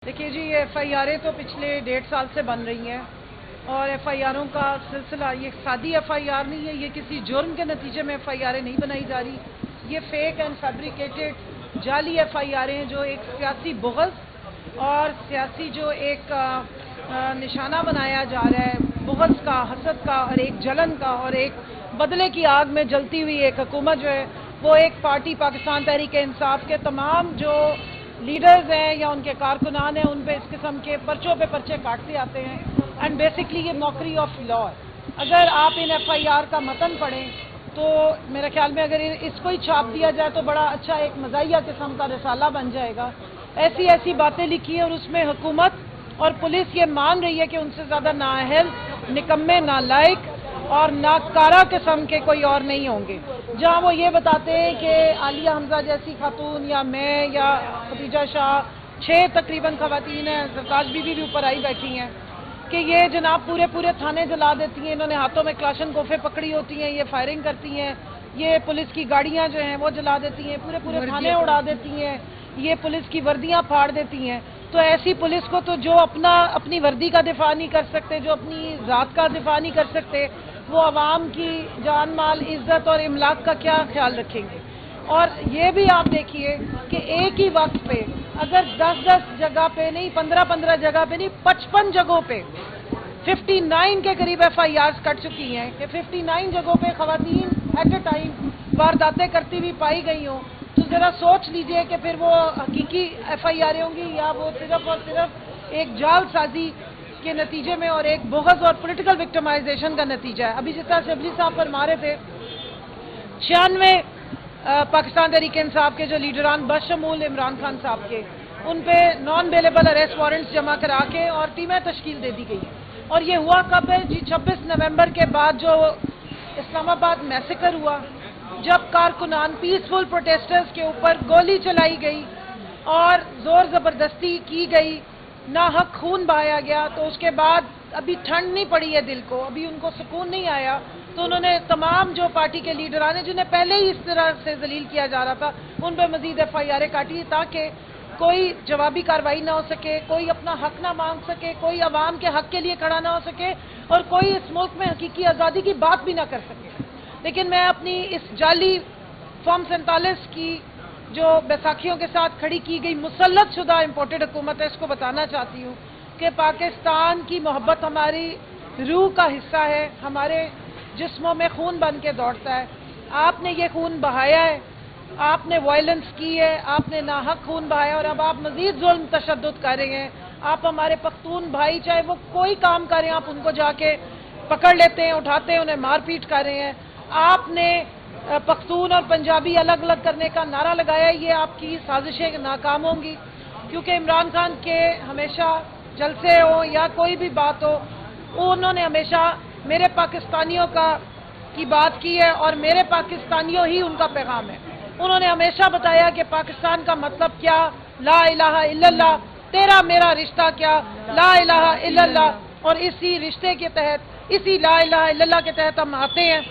देखिए जी, ये FIR तो पिछले 1.5 साल से बन रही हैं और FIRों का सिलसिला, ये सादी FIR नहीं है, ये किसी जुर्म के नतीजे में FIR नहीं बनाई जा रही। ये फेक एंड फैब्रिकेटेड जाली FIR हैं जो एक सियासी बुग़्ज़ और सियासी जो एक निशाना बनाया जा रहा है, बुग़्ज़ का, हसद का और एक जलन का और एक बदले की आग में जलती हुई एक हुकूमत जो है वो एक पार्टी पाकिस्तान तहरीक इंसाफ के तमाम जो लीडर्स हैं या उनके कारकुनान हैं उन पे इस किस्म के पर्चों पे पर्चे काटते आते हैं एंड बेसिकली ये मॉकरी ऑफ लॉ है। अगर आप इन FIR का मतन पढ़ें तो मेरे ख्याल में अगर इसको ही छाप दिया जाए तो बड़ा अच्छा एक मज़ाहिया किस्म का रिसाला बन जाएगा। ऐसी ऐसी बातें लिखी हैं और उसमें हुकूमत और पुलिस ये मान रही है कि उनसे ज़्यादा नाअहल, निकम्मे, नालायक और नाकारा किस्म के कोई और नहीं होंगे। जहां वो ये बताते हैं कि आलिया हमजा जैसी खातून या मैं या खदीजा शाह, 6 तकरीबन खवातीन हैं, सरताज बीबी भी ऊपर आई बैठी हैं, कि ये जनाब पूरे पूरे थाने जला देती हैं, इन्होंने हाथों में क्लाशन कोफे पकड़ी होती हैं, ये फायरिंग करती हैं, ये पुलिस की गाड़ियां जो हैं वो जला देती हैं, पूरे पूरे थाने उड़ा देती हैं, ये पुलिस की वर्दियां फाड़ देती हैं। तो ऐसी पुलिस को तो जो अपनी वर्दी का दिफा नहीं कर सकते, जो अपनी ज़ात का दिफा नहीं कर सकते, वो आवाम की जान माल, इज्जत और इमलाक का क्या ख्याल रखेंगे। और ये भी आप देखिए कि एक ही वक्त पे अगर 10-10 जगह पे नहीं, 15-15 जगह पे नहीं, 55 जगहों पे 59 के करीब FIRs कट चुकी हैं कि 59 जगहों पे खवातीन एट ए टाइम वारदातें करती हुई पाई गई हों, तो ज़रा सोच लीजिए कि फिर वो हकीकी FIR होंगी या वो सिर्फ और सिर्फ एक जालसाजी के नतीजे में और एक बुग़्ज़ और पॉलिटिकल विक्टिमाइजेशन का नतीजा है। अभी जिस तरह शबली साहब फरमा रहे थे, 96 पाकिस्तान तहरीक इंसाफ के जो लीडरान बशमूल इमरान खान साहब के, उन पे नॉन बेलेबल अरेस्ट वारंट्स जमा करा के और टीमें तश्कील दे दी गई हैं। और ये हुआ कब है जी? 26 नवंबर के बाद जो इस्लामाबाद मैसेकर हुआ, जब कारकुनान पीसफुल प्रोटेस्टर्स के ऊपर गोली चलाई गई और जोर ज़बरदस्ती की गई, ना हक खून बहाया गया, तो उसके बाद अभी ठंड नहीं पड़ी है दिल को, अभी उनको सुकून नहीं आया, तो उन्होंने तमाम जो पार्टी के लीडरान हैं जिन्हें पहले ही इस तरह से जलील किया जा रहा था, उन पर मजीद FIR काटी ताकि कोई जवाबी कार्रवाई ना हो सके, कोई अपना हक ना मांग सके, कोई अवाम के हक के लिए खड़ा ना हो सके और कोई इस मुल्क में हकीकी आज़ादी की बात भी ना कर सके। लेकिन मैं अपनी इस जाली फॉर्म 47 की जो बैसाखियों के साथ खड़ी की गई मुसल्लत शुदा इम्पोर्टेड हुकूमत है, इसको बताना चाहती हूँ कि पाकिस्तान की मोहब्बत हमारी रूह का हिस्सा है, हमारे जिस्मों में खून बन के दौड़ता है। आपने ये खून बहाया है, आपने वायलेंस की है, आपने नाहक खून बहाया और अब आप मजीद जुल्म तशद्दुद कर रहे हैं। आप हमारे पख्तून भाई, चाहे वो कोई काम कर रहे हैं, आप उनको जाके पकड़ लेते हैं, उठाते हैं, उन्हें मार पीट कर रहे हैं। आपने पख्तून और पंजाबी अलग अलग करने का नारा लगाया, ये आपकी साजिशें नाकाम होंगी, क्योंकि इमरान खान के हमेशा जलसे हो या कोई भी बात हो, उन्होंने हमेशा मेरे पाकिस्तानियों की बात की है और मेरे पाकिस्तानियों ही उनका पैगाम है। उन्होंने हमेशा बताया कि पाकिस्तान का मतलब क्या, ला इलाहा इल्लल्लाह, तेरा मेरा रिश्ता क्या, ला इलाहा इल्लल्लाह, और इसी रिश्ते के तहत, इसी ला इलाहा इल्लल्लाह के तहत हम आते हैं,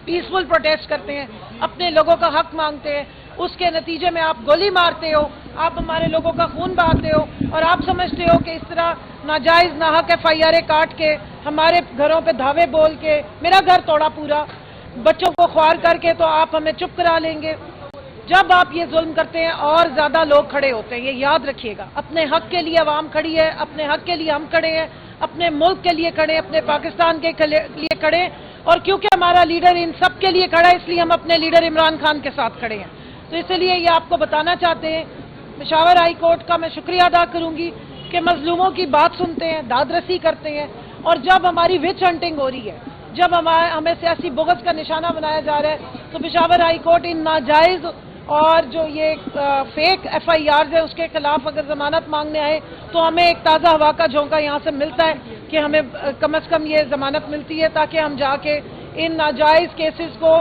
पीसफुल प्रोटेस्ट करते हैं, अपने लोगों का हक मांगते हैं, उसके नतीजे में आप गोली मारते हो, आप हमारे लोगों का खून बहाते हो और आप समझते हो कि इस तरह नाजायज़ नाहक FIR काट के, हमारे घरों पे धावे बोल के, मेरा घर तोड़ा पूरा, बच्चों को ख्वार करके, तो आप हमें चुप करा लेंगे। जब आप ये जुल्म करते हैं और ज़्यादा लोग खड़े होते हैं, ये याद रखिएगा। अपने हक के लिए आवाम खड़ी है, अपने हक के लिए हम खड़े हैं, अपने मुल्क के लिए खड़े, अपने पाकिस्तान के लिए खड़े, और क्योंकि हमारा लीडर इन सब के लिए खड़ा है, इसलिए हम अपने लीडर इमरान खान के साथ खड़े हैं। तो इसलिए ये आपको बताना चाहते हैं, पेशावर हाई कोर्ट का मैं शुक्रिया अदा करूंगी कि मजलूमों की बात सुनते हैं, दादरसी करते हैं, और जब हमारी विच हंटिंग हो रही है, जब हमें सियासी बुग़्ज़ का निशाना बनाया जा रहा है, तो पेशावर हाई कोर्ट इन नाजायज़ और जो ये फेक FIRs है उसके खिलाफ अगर जमानत मांगने आए तो हमें एक ताज़ा हवा का झोंका यहाँ से मिलता है कि हमें कम से कम ये जमानत मिलती है, ताकि हम जाके इन नाजायज़ केसेस को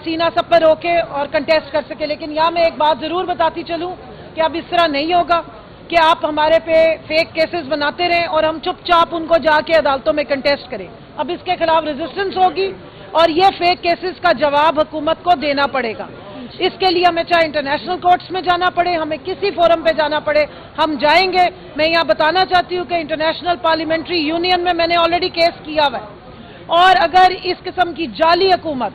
सीना सपर होके और कंटेस्ट कर सके। लेकिन यहाँ मैं एक बात ज़रूर बताती चलूँ कि अब इस तरह नहीं होगा कि आप हमारे पे फेक केसेस बनाते रहें और हम चुपचाप उनको जाके अदालतों में कंटेस्ट करें। अब इसके खिलाफ रेजिस्टेंस होगी और ये फेक केसेस का जवाब हुकूमत को देना पड़ेगा। اس کے لیے ہمیں چاہے انٹرنیشنل کورٹس میں جانا پڑے، ہمیں کسی فورم پہ جانا پڑے، ہم جائیں گے۔ میں یہاں بتانا چاہتی ہوں کہ انٹرنیشنل پارلیمنٹری یونین میں نے آلریڈی کیس کیا ہوا ہے، اور اگر اس قسم کی جعلی حکومت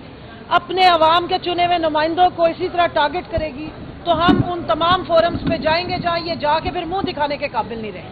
اپنے عوام کے چنے ہوئے نمائندوں کو اسی طرح ٹارگٹ کرے گی تو ہم ان تمام فورمز پہ جائیں گے جہاں یہ جا کے پھر منہ دکھانے کے قابل نہیں رہیں۔